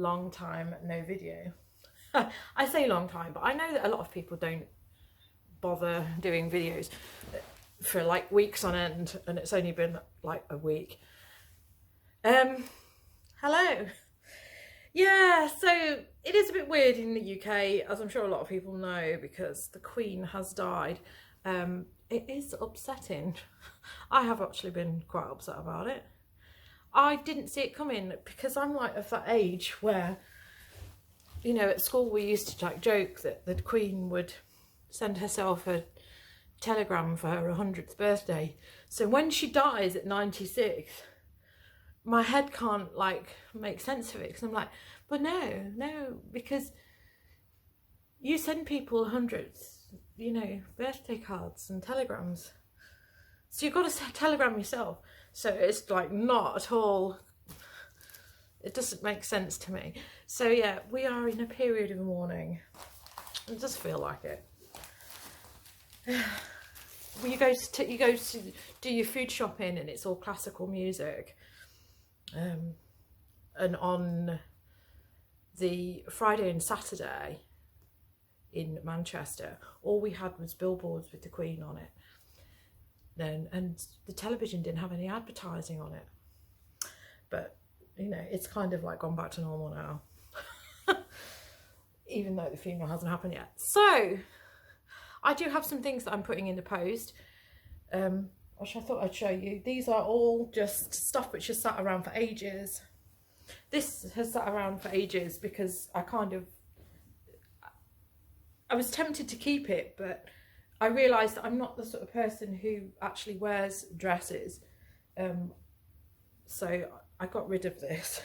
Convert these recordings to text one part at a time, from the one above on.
long time no video. I say long time, but I know that a lot of people don't bother doing videos for like weeks on end, and it's only been like a week. Hello. Yeah, so it is a bit weird in the UK, as I'm sure a lot of people know, because the Queen has died. It is upsetting. I have actually been quite upset about it. I didn't see it coming because I'm like of that age where, you know, at school we used to like joke that the Queen would send herself a telegram for her 100th birthday. So when she dies at 96, my head can't like make sense of it, because I'm like, but no, because you send people hundreds, you know, birthday cards and telegrams. So you've got to telegram yourself. So it's like not at all, it doesn't make sense to me. So yeah, we are in a period of mourning. It does feel like it. When you go to do your food shopping and it's all classical music. And on the Friday and Saturday in Manchester, all we had was billboards with the Queen on it. And the television didn't have any advertising on it. But, you know, it's kind of like gone back to normal now. Even though the funeral hasn't happened yet. So, I do have some things that I'm putting in the post. Which I thought I'd show you. These are all just stuff which has sat around for ages. This has sat around for ages because I was tempted to keep it, but I realised that I'm not the sort of person who actually wears dresses. So I got rid of this.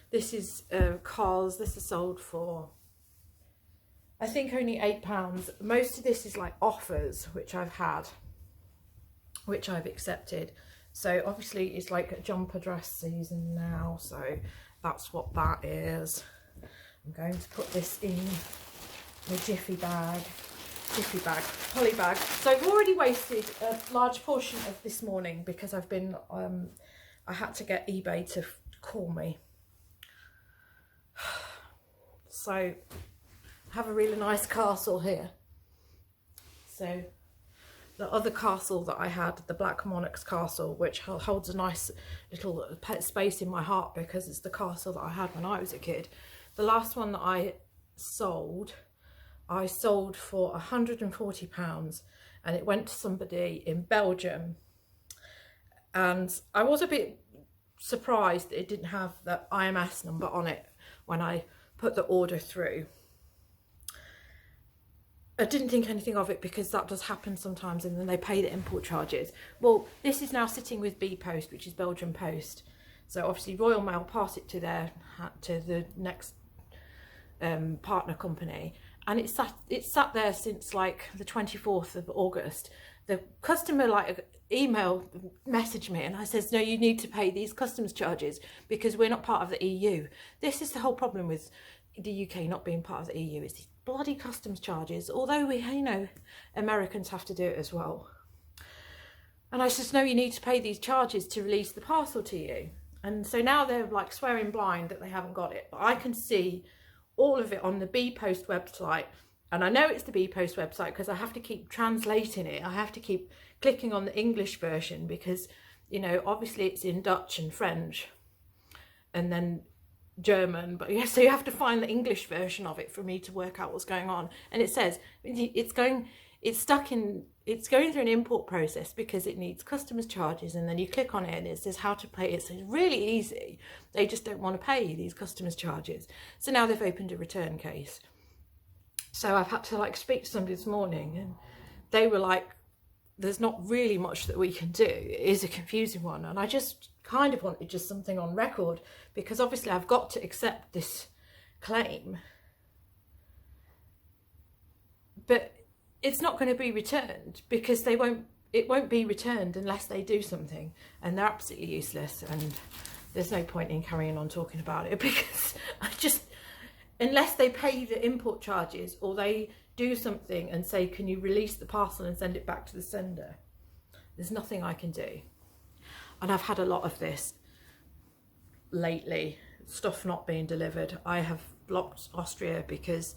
This is Carl's. This is sold for, I think, only £8. Most of this is like offers which I've had, which I've accepted. So obviously it's like a jumper dress season now, so that's what that is. I'm going to put this in my poly bag. So I've already wasted a large portion of this morning because I've been, I had to get eBay to call me. So I have a really nice castle here. So the other castle that I had, the Black Monarch's castle, which holds a nice little space in my heart because it's the castle that I had when I was a kid. The last one that I sold for £140, and it went to somebody in Belgium. And I was a bit surprised that it didn't have the IMS number on it when I put the order through. I didn't think anything of it because that does happen sometimes, and then they pay the import charges. Well, this is now sitting with B Post, which is Belgian Post. So obviously Royal Mail pass it to the next partner company, and it's sat there since like the 24th of August. The customer like messaged me, and I says, no, you need to pay these customs charges because we're not part of the EU. This is the whole problem with the UK not being part of the EU, is these bloody customs charges, although we, you know, Americans have to do it as well. And I says, no, you need to pay these charges to release the parcel to you. And so now they're like swearing blind that they haven't got it, but I can see all of it on the B Post website. And I know it's the B Post website because I have to keep translating it. I have to keep clicking on the English version because, you know, obviously it's in Dutch and French and then German, but yeah, so you have to find the English version of it for me to work out what's going on. And it says it's going through an import process because it needs customs charges, and then you click on it and it says how to pay it. So it's really easy. They just don't want to pay these customs charges. So now they've opened a return case. So I've had to like speak to somebody this morning, and they were like, there's not really much that we can do. It is a confusing one, and I just kind of wanted just something on record because obviously I've got to accept this claim, but it's not going to be returned because it won't be returned unless they do something, and they're absolutely useless, and there's no point in carrying on talking about it because unless they pay the import charges or they do something and say, can you release the parcel and send it back to the sender, there's nothing I can do. And I've had a lot of this lately stuff not being delivered. I have blocked Austria because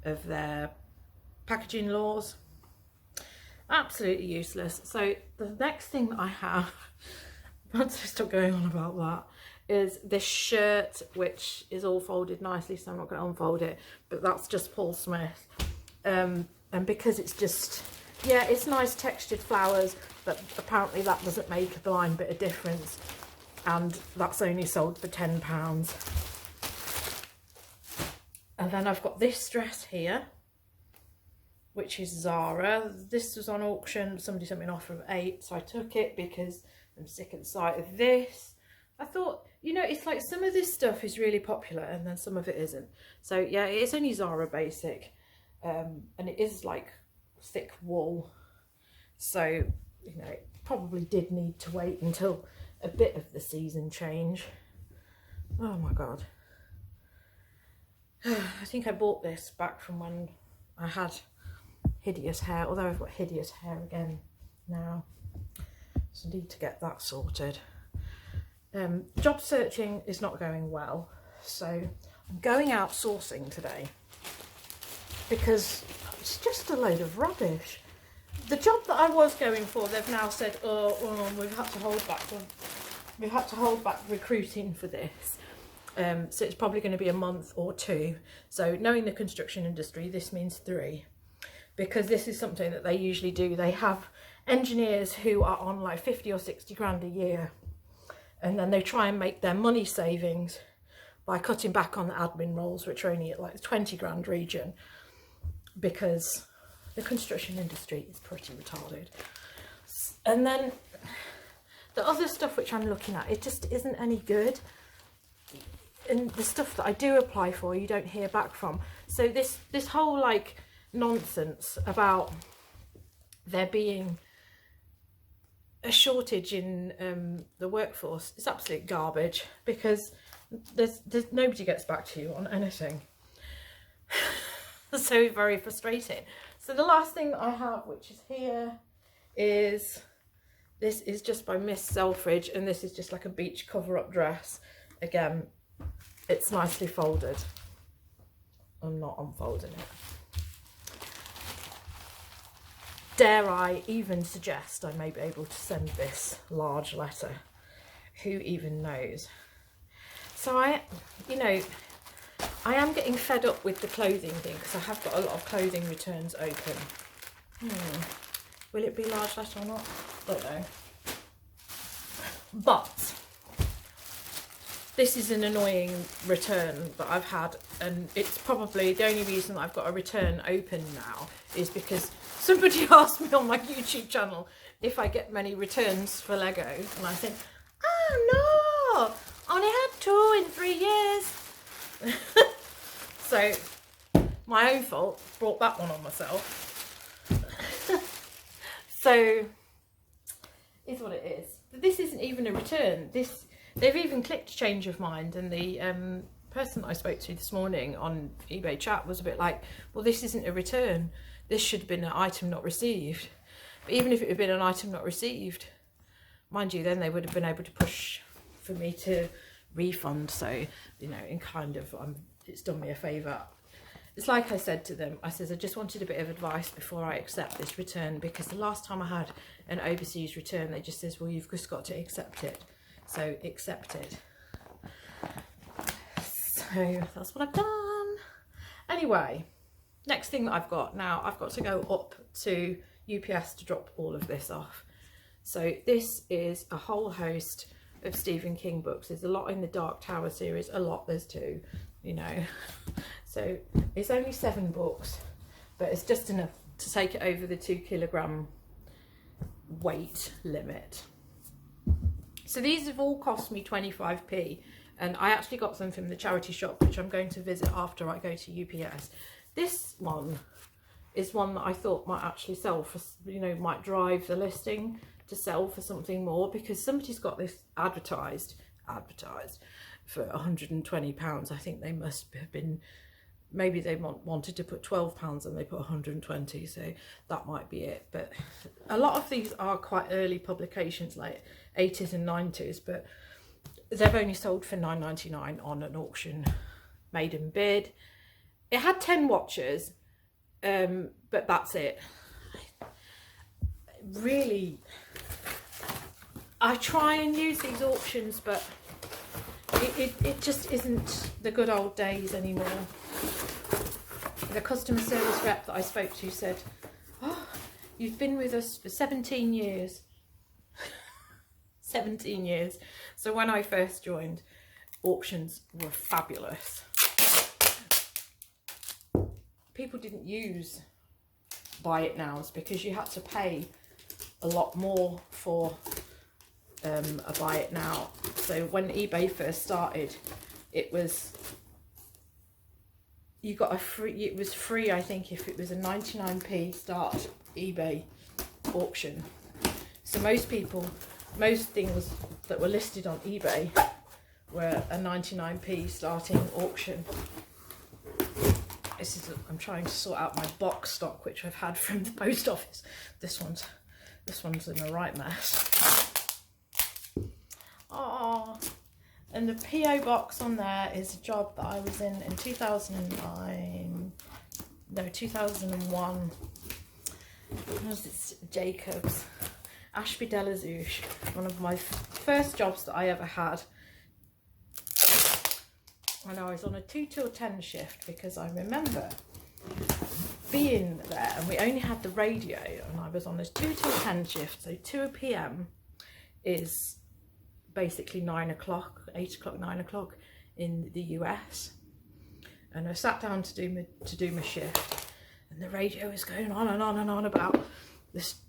of their packaging laws. Absolutely useless. So the next thing that I have, once I stop going on about that, is this shirt, which is all folded nicely, so I'm not going to unfold it, but that's just Paul Smith. And because it's just, yeah, it's nice textured flowers, but apparently that doesn't make a blind bit of difference, and that's only sold for £10. And then I've got this dress here, which is Zara. This was on auction. Somebody sent me an offer of 8, so I took it because I'm sick of the sight of this. I thought, you know, it's like some of this stuff is really popular and then some of it isn't. So yeah, it's only Zara basic, and it is like thick wool. So, you know, it probably did need to wait until a bit of the season change. Oh my God. I think I bought this back from when I had hideous hair, although I've got hideous hair again now, so I need to get that sorted. Job searching is not going well, so I'm going out sourcing today because it's just a load of rubbish. The job that I was going for, they've now said, oh we've had to hold back recruiting for this. So it's probably going to be a month or 2. So knowing the construction industry, this means 3. Because this is something that they usually do. They have engineers who are on like 50 or 60 grand a year, and then they try and make their money savings by cutting back on the admin roles, which are only at like the 20 grand region, because the construction industry is pretty retarded. And then the other stuff which I'm looking at, it just isn't any good. And the stuff that I do apply for, you don't hear back from. So this whole like nonsense about there being a shortage in the workforce is absolute garbage, because there's nobody gets back to you on anything. So very frustrating. So the last thing that I have, which is here, is this is just by Miss Selfridge, and this is just like a beach cover-up dress. Again, it's nicely folded. I'm not unfolding it. Dare I even suggest I may be able to send this large letter? Who even knows? So I am getting fed up with the clothing thing, because I have got a lot of clothing returns open. Will it be large letter or not? Don't know. But this is an annoying return that I've had, and it's probably the only reason that I've got a return open now is because somebody asked me on my YouTube channel if I get many returns for Lego, and I said, oh no, only had 2 in 3 years. So my own fault, brought that one on myself. So is what it is. But this isn't even a return. They've even clicked change of mind, and the person that I spoke to this morning on eBay chat was a bit like, well, this isn't a return. This should have been an item not received. But even if it had been an item not received, mind you, then they would have been able to push for me to refund. So, you know, in kind of, it's done me a favour. It's like I said to them, I says, I just wanted a bit of advice before I accept this return, because the last time I had an overseas return, they just says, well, you've just got to accept it. So accept it. So that's what I've done. Anyway, next thing that I've got now, I've got to go up to UPS to drop all of this off. So this is a whole host of Stephen King books. There's a lot in the Dark Tower series, a lot, there's 2, you know. So it's only 7 books, but it's just enough to take it over the 2 kilogram weight limit. So these have all cost me 25p, and I actually got them from the charity shop, which I'm going to visit after I go to UPS. This one is one that I thought might actually sell for, you know, might drive the listing to sell for something more, because somebody's got this advertised for £120. I think they must have been, maybe they wanted to put £12 and they put 120, so that might be it. But a lot of these are quite early publications, like 80s and 90s, but they've only sold for £9.99 on an auction maiden bid. It had 10 watches, but that's it. Really, I try and use these auctions, but it just isn't the good old days anymore. The customer service rep that I spoke to said, "Oh, you've been with us for 17 years." 17 years. So when I first joined, auctions were fabulous. People didn't use buy it nows because you had to pay a lot more for a buy it now. So when eBay first started, it was, you got a free, it was free, I think, if it was a 99p start eBay auction. So most things that were listed on eBay were a 99p starting auction. I'm trying to sort out my box stock, which I've had from the post office. This one's in a right mess. Oh, and the PO box on there is a job that I was in 2001. It's Jacobs, Ashby de la Zouche, one of my first jobs that I ever had. And I was on a 2 till 10 shift, because I remember being there and we only had the radio, and I was on a 2 till 10 shift. So 2 p.m. is basically 9 o'clock, 8 o'clock, 9 o'clock in the US. And I sat down to do my shift, and the radio was going on and on and on about this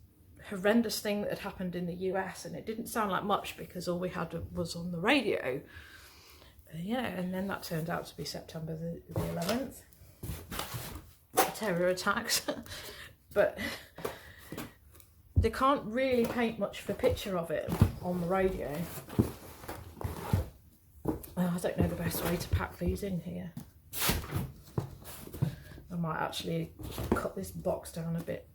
horrendous thing that had happened in the US, and it didn't sound like much because all we had was on the radio. Yeah, and then that turned out to be September the 11th, terror attacks. But they can't really paint much of a picture of it on the radio. I don't know the best way to pack these in here. I might actually cut this box down a bit.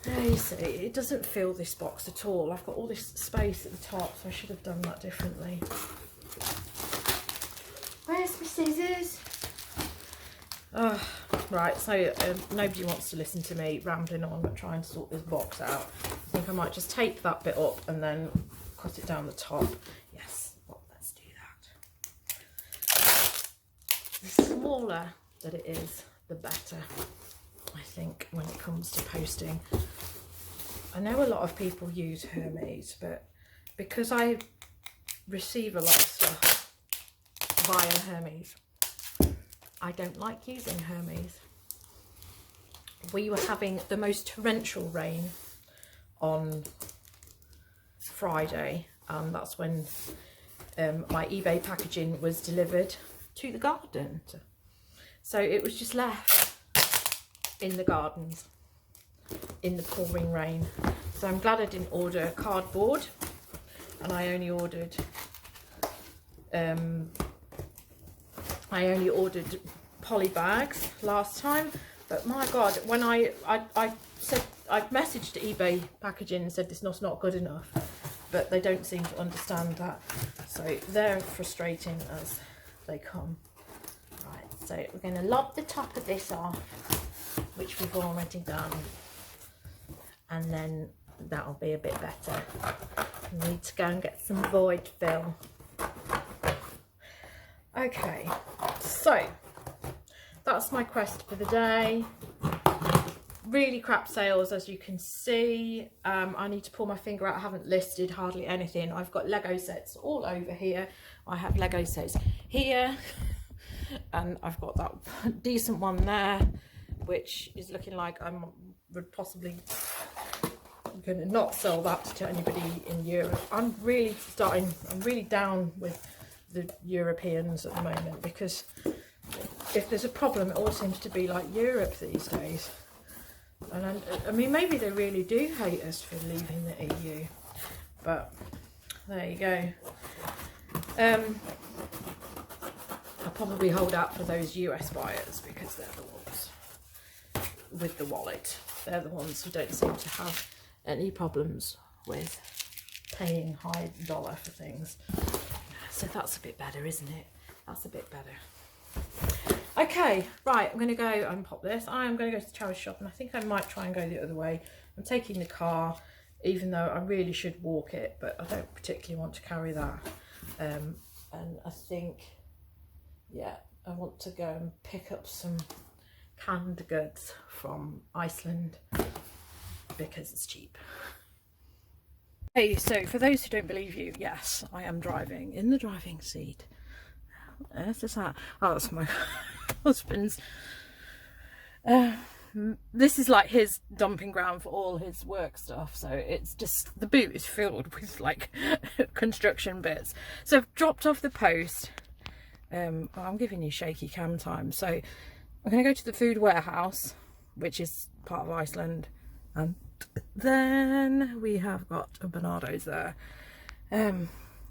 There you see, it doesn't fill this box at all. I've got all this space at the top, so I should have done that differently. Where's my scissors? Oh, right, so nobody wants to listen to me rambling on but trying to sort this box out. I think I might just tape that bit up and then cut it down the top. Yes, well, let's do that. The smaller that it is, the better, I think, when it comes to posting. I know a lot of people use Hermes, but because I receive a lot of stuff via Hermes, I don't like using Hermes. We were having the most torrential rain on Friday, and that's when my eBay packaging was delivered to the garden. So it was just left in the gardens in the pouring rain. So I'm glad I didn't order cardboard, and I only ordered poly bags last time. But my God, when I said, I messaged eBay packaging and said this is not good enough, but they don't seem to understand that. So they're frustrating as they come. Right, so we're going to lob the top of this off, which we've already done, and then that'll be a bit better. We need to go and get some void fill. Okay, so that's my quest for the day. Really crap sales, as you can see. I need to pull my finger out. I haven't listed hardly anything. I've got Lego sets all over here. I have Lego sets here, and I've got that decent one there, which is looking like I would possibly going to not sell that to anybody in Europe. I'm really down with the Europeans at the moment, because if there's a problem, it all seems to be like Europe these days. And I mean, maybe they really do hate us for leaving the EU, but there you go. I'll probably hold out for those US buyers, because they're the ones with the wallet. They're the ones who don't seem to have any problems with paying high dollar for things. So that's a bit better, isn't it? That's a bit better. Okay, right, I'm going to go and pop this. I am going to go to the charity shop, and I think I might try and go the other way. I'm taking the car, even though I really should walk it, but I don't particularly want to carry that. And I think, yeah, I want to go and pick up some canned goods from Iceland because it's cheap. Hey, so for those who don't believe you, yes, I am driving in the driving seat. Where's this at? Oh, that's my husband's. This is like his dumping ground for all his work stuff, so it's just, the boot is filled with like construction bits. So I've dropped off the post. I'm giving you shaky cam time, so I'm going to go to the food warehouse, which is part of Iceland, and then we have got a Bernardo's there.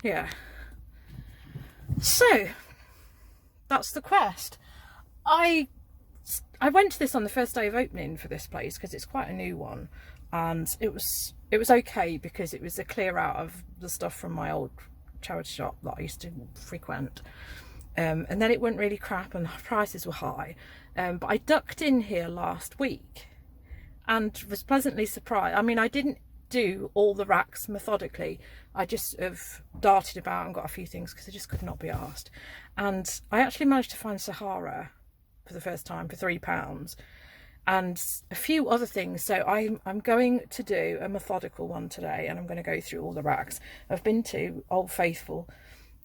Yeah, so that's the quest. I went to this on the first day of opening for this place because it's quite a new one, and it was okay because it was a clear out of the stuff from my old charity shop that I used to frequent, and then it went really crap and the prices were high, but I ducked in here last week and was pleasantly surprised. I mean, I didn't do all the racks methodically. I just have darted about and got a few things because I just could not be asked, and I actually managed to find Sahara for the first time for £3 and a few other things. So I'm going to do a methodical one today, and I'm going to go through all the racks. I've been to Old Faithful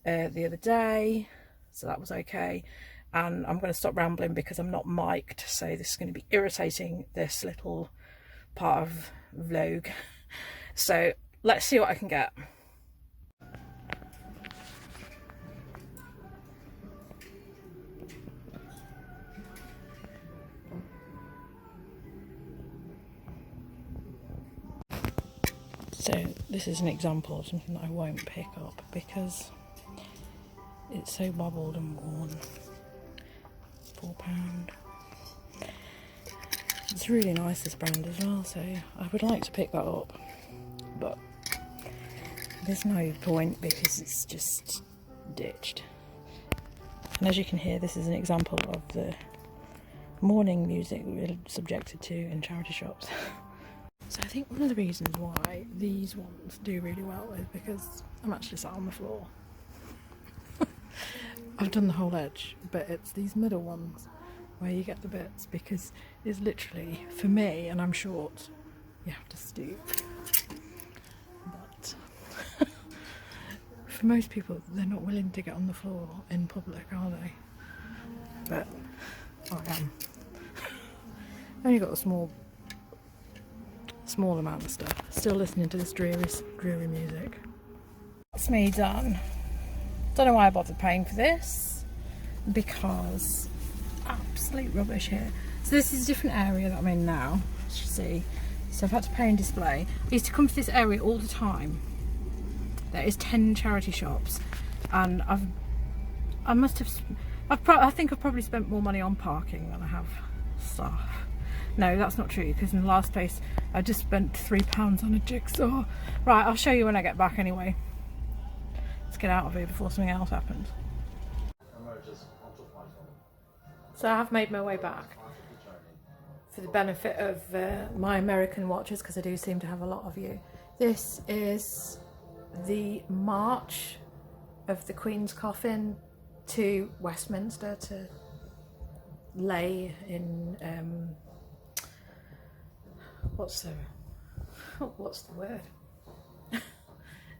the other day, so that was okay, and I'm going to stop rambling because I'm not mic'd, so this is going to be irritating, this little part of vlog. So let's see what I can get. So this is an example of something that I won't pick up because it's so bobbled and worn. £4. It's really nice, this brand as well, so I would like to pick that up, but there's no point because it's just ditched. And as you can hear, this is an example of the morning music we're subjected to in charity shops. So I think one of the reasons why these ones do really well is because I'm actually sat on the floor. I've done the whole edge, but it's these middle ones where you get the bits, because it's literally, for me, and I'm short, you have to stoop. But for most people, they're not willing to get on the floor in public, are they? But I am. Only got a small amount of stuff. Still listening to this dreary music. That's me done. Don't know why I bothered paying for this, because absolute rubbish here. So this is a different area that I'm in now, as you see. So I've had to pay and display. I used to come to this area all the time. There is 10 charity shops, and I think I've probably spent more money on parking than I have staff. No, that's not true, because in the last place I just spent £3 on a jigsaw. Right, I'll show you when I get back anyway. Let's get out of here before something else happens. So I have made my way back for the benefit of my American watchers, because I do seem to have a lot of you. This is the march of the Queen's coffin to Westminster to lay in what's the word?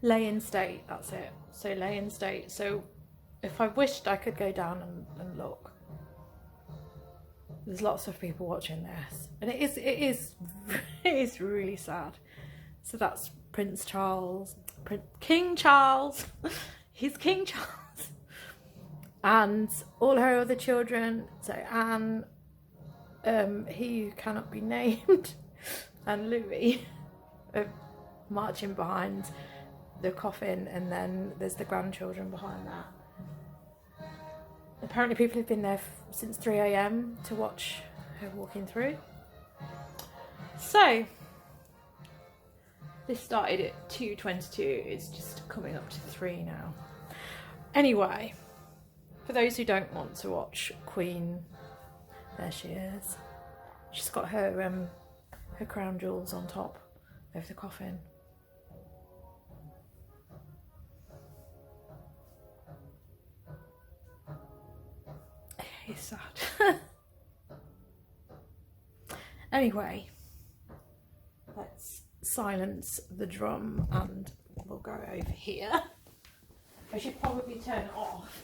Lay in state, that's it. So lay in state. So if I wished, I could go down and look. There's lots of people watching this, and it is really sad. So that's Prince Charles, King Charles. He's King Charles, and all her other children. So Anne, he who cannot be named, and Louis, marching behind the coffin, and then there's the grandchildren behind that. Apparently people have been there since 3 AM to watch her walking through. So This started at 2.22, it's just coming up to 3 now. Anyway, for those who don't want to watch Queen, there she is. She's got her crown jewels on top of the coffin. It's sad. Anyway, let's silence the drum and we'll go over here. I should probably turn it off.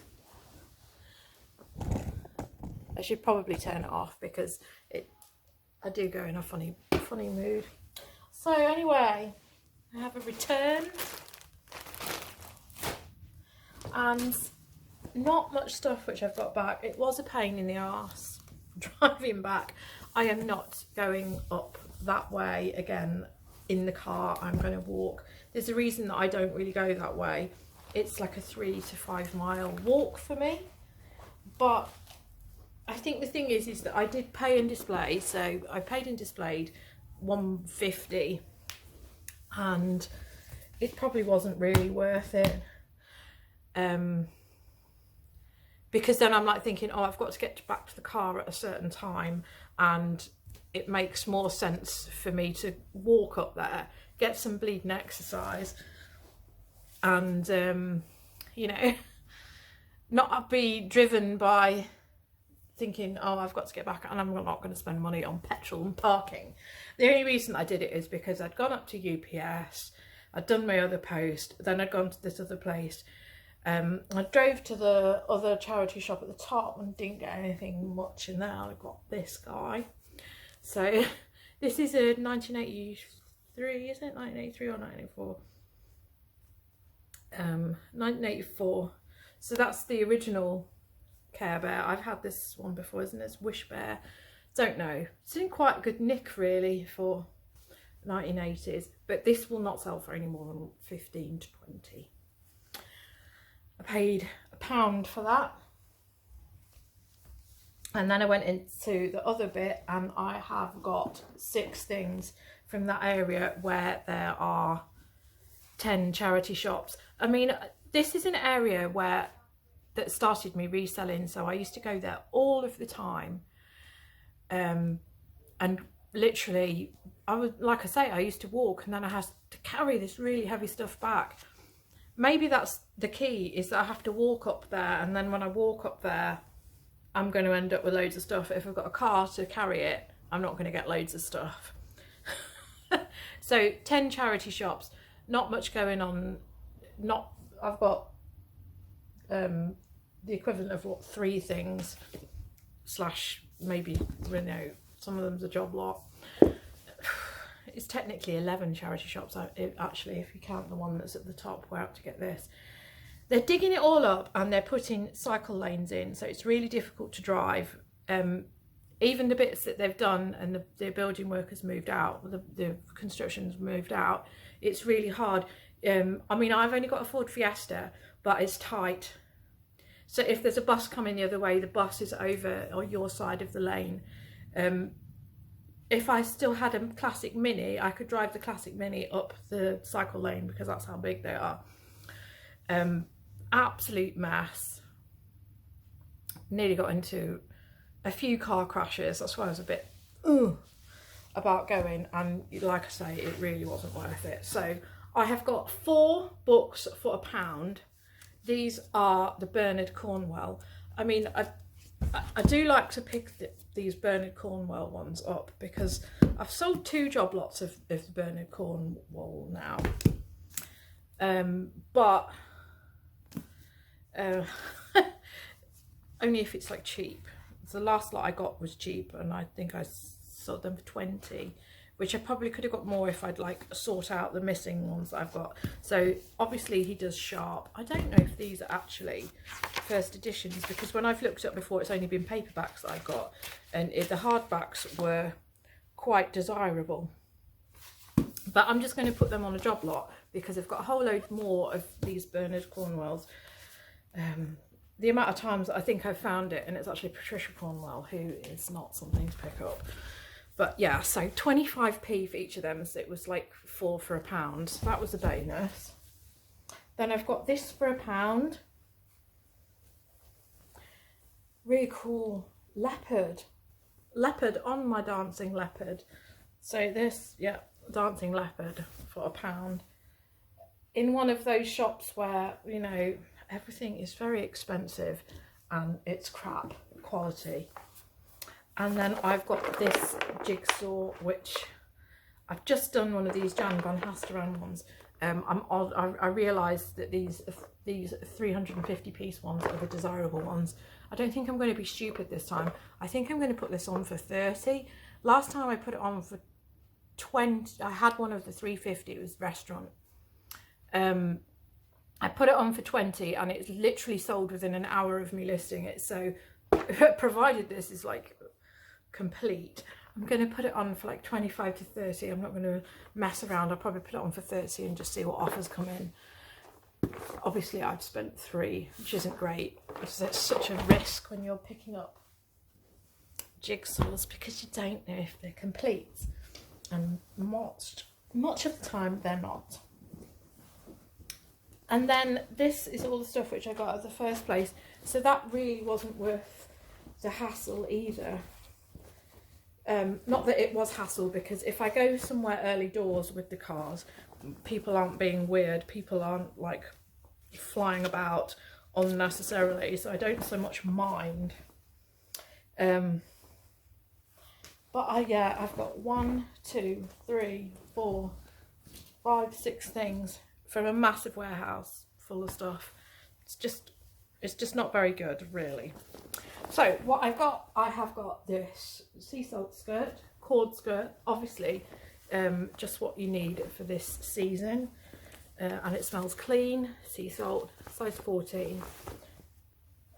I should probably turn it off because I do go in a funny mood. So anyway, I have a return and not much stuff which I've got back. It was a pain in the arse driving back. I am not going up that way again in the car. I'm going to walk. There's a reason that I don't really go that way. It's like a 3 to 5 mile walk for me, but I think the thing is that I did pay and display, so I paid and displayed £150 and it probably wasn't really worth it, because then I'm like thinking, oh, I've got to get back to the car at a certain time and it makes more sense for me to walk up there, get some bleeding exercise and you know, not be driven by thinking, oh, I've got to get back and I'm not going to spend money on petrol and parking. The only reason I did it is because I'd gone up to UPS, I'd done my other post, then I'd gone to this other place. I drove to the other charity shop at the top and didn't get anything much in there. I got this guy. So this is a 1983, isn't it? 1983 or 1984? 1984. So that's the original Care Bear. I've had this one before, isn't it? It's Wish Bear. Don't know. It's in quite good nick really for 1980s, but this will not sell for any more than 15 to 20. I paid £1 for that. And then I went into the other bit and I have got 6 things from that area where there are 10 charity shops. I mean, this is an area that started me reselling, so I used to go there all of the time, and literally I would, like I say, I used to walk and then I had to carry this really heavy stuff back. Maybe that's the key, is that I have to walk up there, and then when I walk up there I'm going to end up with loads of stuff. If I've got a car to carry it, I'm not going to get loads of stuff. So 10 charity shops, not much going on. I've got the equivalent of what, 3 things slash maybe, you know, some of them's a job lot. It's technically 11 charity shops actually, if you count the one that's at the top. We're out to get this. They're digging it all up and they're putting cycle lanes in, so it's really difficult to drive. Even the bits that they've done and the building workers moved out, the construction's moved out, it's really hard. I mean, I've only got a Ford Fiesta, but it's tight. So if there's a bus coming the other way, the bus is over on your side of the lane. If I still had a classic Mini, I could drive the classic Mini up the cycle lane because that's how big they are. Absolute mess. Nearly got into a few car crashes. That's why I was a bit about going, and like I say, it really wasn't worth it. So I have got 4 books for £1. These are the Bernard Cornwell. I mean, I do like to pick these Bernard Cornwell ones up because I've sold 2 job lots of the Bernard Cornwell now. But only if it's like cheap. So the last lot I got was cheap, and I think I sold them for 20, which I probably could have got more if I'd like sort out the missing ones that I've got. So obviously he does sharp. I don't know if these are actually first editions, because when I've looked up before, it's only been paperbacks that I got, and the hardbacks were quite desirable. But I'm just going to put them on a job lot because I've got a whole load more of these Bernard Cornwells. The amount of times I think I've found it and it's actually Patricia Cornwell, who is not something to pick up. But yeah, so 25p for each of them, so it was like 4 for £1. So that was a bonus. Then I've got this for £1. Really cool leopard on my dancing leopard. So this, yeah, dancing leopard for £1 in one of those shops where, you know, everything is very expensive and it's crap quality. And then I've got this jigsaw, which I've just done one of these Jan van Hasteran ones. I realised that these 350 piece ones are the desirable ones. I don't think I'm going to be stupid this time. I think I'm going to put this on for 30. Last time I put it on for 20. I had one of the 350. It was restaurant. I put it on for 20 and it's literally sold within an hour of me listing it. So provided this is like complete, I'm going to put it on for like 25 to 30. I'm not going to mess around. I'll probably put it on for 30 and just see what offers come in. Obviously I've spent 3, which isn't great, because it's such a risk when you're picking up jigsaws, because you don't know if they're complete, and much of the time they're not. And then this is all the stuff which I got at the first place, so that really wasn't worth the hassle either. Not that it was hassle, because if I go somewhere early doors with the cars, people aren't being weird, people aren't like flying about unnecessarily, so I don't so much mind. But I've got 1, 2, 3, 4, 5, 6 things from a massive warehouse full of stuff. It's just not very good, really. So what I have got this sea salt skirt, cord skirt, obviously, just what you need for this season, and it smells clean. Sea salt, size 14.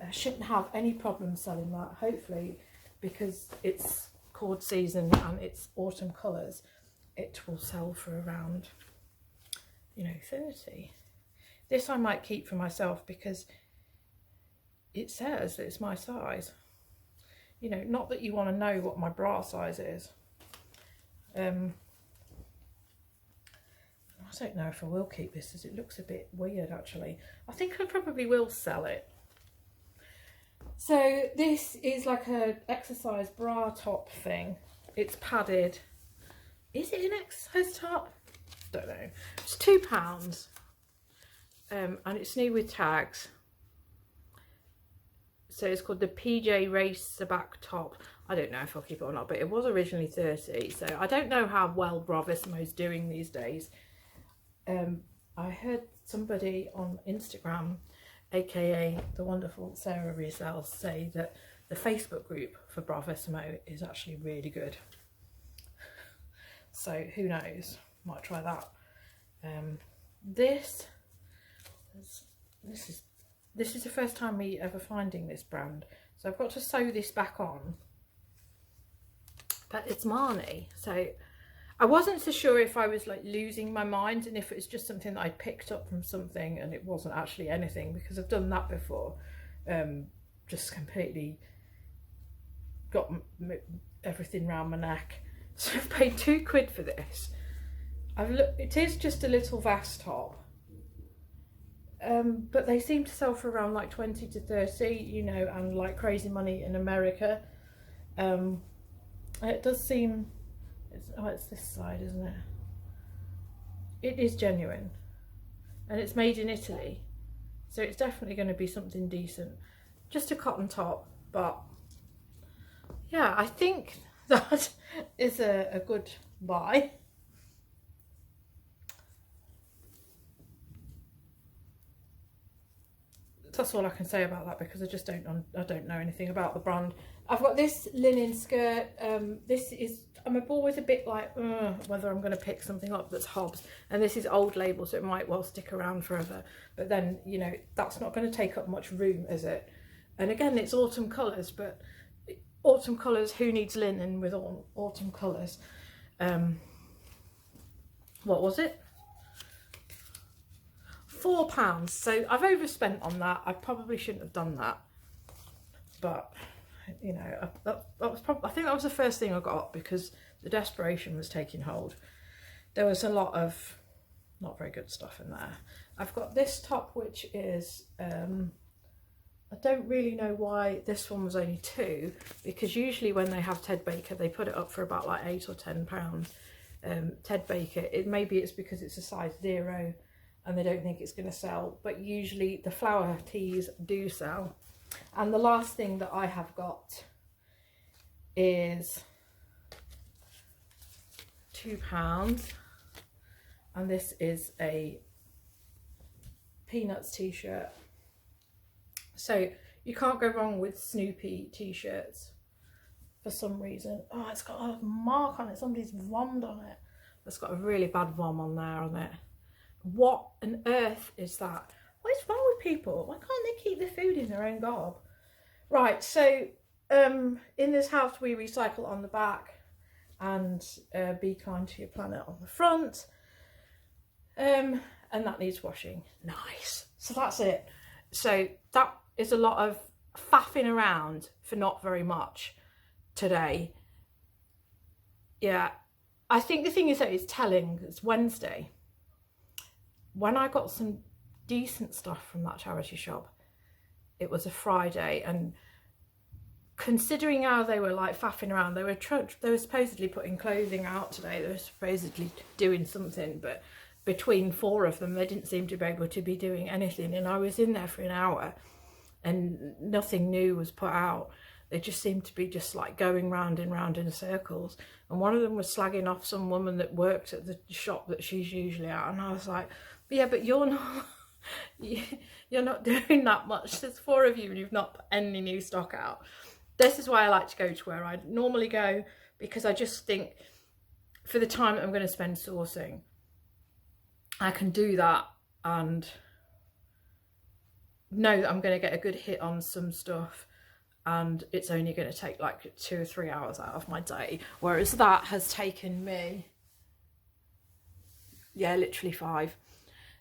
I shouldn't have any problem selling that, hopefully, because it's cord season and it's autumn colours. It will sell for around, you know, 30. This I might keep for myself because it says that it's my size. You know, not that you want to know what my bra size is. I don't know if I will keep this, as it looks a bit weird actually. I think I probably will sell it. So this is like a exercise bra top thing. It's padded. Is it an exercise top? Don't know. It's £2. And it's new with tags. So it's called the PJ Racer back top. I don't know if I'll keep it or not, but it was originally 30. So I don't know how well Bravissimo's doing these days. I heard somebody on Instagram, aka the wonderful Sarah Resells, say that the Facebook group for Bravissimo is actually really good. So who knows? Might try that. This is the first time me ever finding this brand, so I've got to sew this back on. But it's Marnie, so I wasn't so sure if I was like losing my mind and if it was just something that I picked up from something and it wasn't actually anything, because I've done that before. Just completely got everything round my neck. So I've paid £2 for this. It is just a little vest top. But they seem to sell for around like 20 to 30, you know, and like crazy money in America. It does seem, it's this side, isn't it? It is genuine, and it's made in Italy, so it's definitely going to be something decent. Just a cotton top, but yeah, I think that is a good buy. That's all I can say about that, because I don't know anything about the brand. I've got this linen skirt. I'm always a bit like whether I'm going to pick something up that's Hobbs, and this is old label, so it might well stick around forever, but then, you know, that's not going to take up much room, is it? And again, it's autumn colours, but autumn colours, who needs linen with autumn colours? What was it? £4. So I've overspent on that. I probably shouldn't have done that, but you know, that was probably, I think that was the first thing I got, because the desperation was taking hold. There was a lot of not very good stuff in there. I've got this top, which is, I don't really know why this one was only £2, because usually when they have Ted Baker, they put it up for about like £8 or £10. Ted Baker, maybe it's because it's a size 0 and they don't think it's going to sell, but usually the flower tees do sell. And the last thing that I have got is £2, and this is a Peanuts t-shirt. So you can't go wrong with Snoopy t-shirts for some reason. Oh, it's got a mark on it, somebody's vommed on it. It's got a really bad vom on there on it. What on earth is that? What is wrong with people? Why can't they keep the food in their own gob? Right, so in this house we recycle on the back and be kind to your planet on the front. And that needs washing. Nice. So that's it. So that is a lot of faffing around for not very much today. Yeah, I think the thing is that it's telling. It's Wednesday. When I got some decent stuff from that charity shop, it was a Friday, and considering how they were like faffing around, they were supposedly putting clothing out today. They were supposedly doing something, but between 4 of them, they didn't seem to be able to be doing anything. And I was in there for an hour, and nothing new was put out. They just seemed to be just like going round and round in circles. And one of them was slagging off some woman that worked at the shop that she's usually at. And I was like, yeah, but you're not, you're not doing that much. There's 4 of you and you've not put any new stock out. This is why I like to go to where I normally go, because I just think for the time that I'm going to spend sourcing, I can do that and know that I'm going to get a good hit on some stuff, and it's only going to take like 2 or 3 hours out of my day, whereas that has taken me, yeah, literally 5.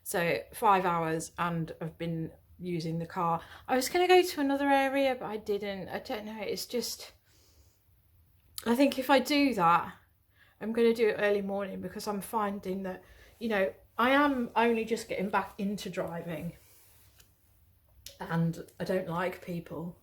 So 5 hours, and I've been using the car. I was going to go to another area, but I didn't. I don't know, it's just, I think if I do that, I'm going to do it early morning, because I'm finding that, you know, I am only just getting back into driving, and I don't like people.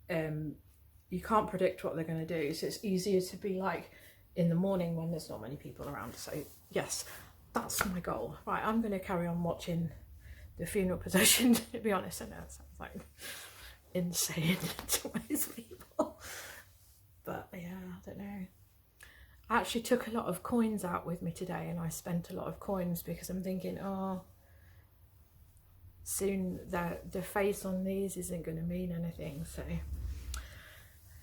You can't predict what they're going to do, so it's easier to be like in the morning when there's not many people around. So yes, that's my goal. Right, I'm going to carry on watching the funeral procession. To be honest, I know it sounds like insane to most people, but yeah, I don't know. I actually took a lot of coins out with me today, and I spent a lot of coins because I'm thinking, oh, soon the face on these isn't going to mean anything. So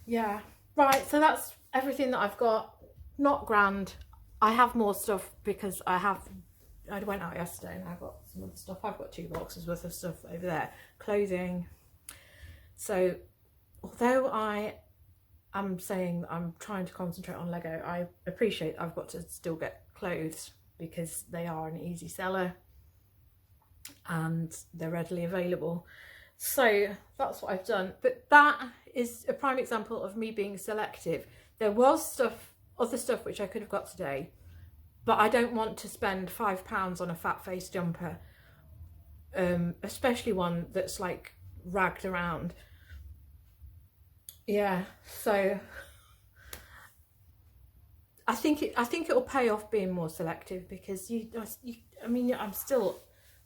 yeah, right, so that's everything that I've got. Not grand. I have more stuff because I went out yesterday and I got some other stuff. I've got 2 boxes worth of stuff over there, clothing. So although I am saying I'm trying to concentrate on Lego, I appreciate I've got to still get clothes because they are an easy seller and they're readily available. So that's what I've done. But that is a prime example of me being selective. There was other stuff which I could have got today, but I don't want to spend £5 on a fat face jumper, especially one that's like ragged around. Yeah, so I think it'll pay off being more selective, because I mean, I'm still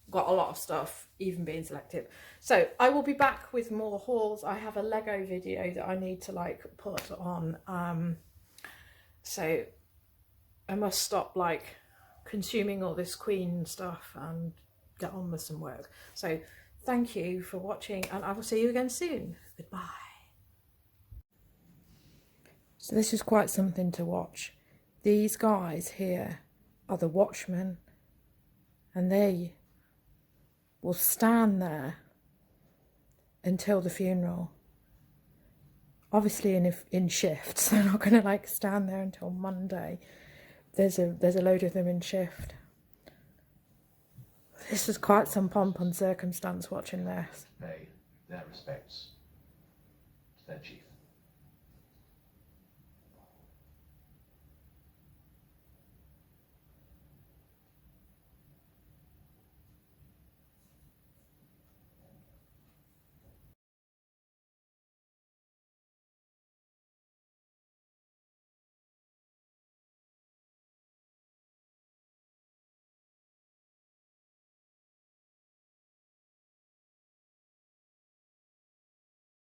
got a lot of stuff even being selective. So I will be back with more hauls. I have a Lego video that I need to like put on, so I must stop like consuming all this Queen stuff and get on with some work. So thank you for watching, and I will see you again soon. Goodbye. So this is quite something to watch. These guys here are the watchmen, and they will stand there until the funeral. Obviously in shifts. They're not going to like stand there until Monday. There's a load of them in shift. This is quite some pomp and circumstance watching this. Pay their respects to their chief.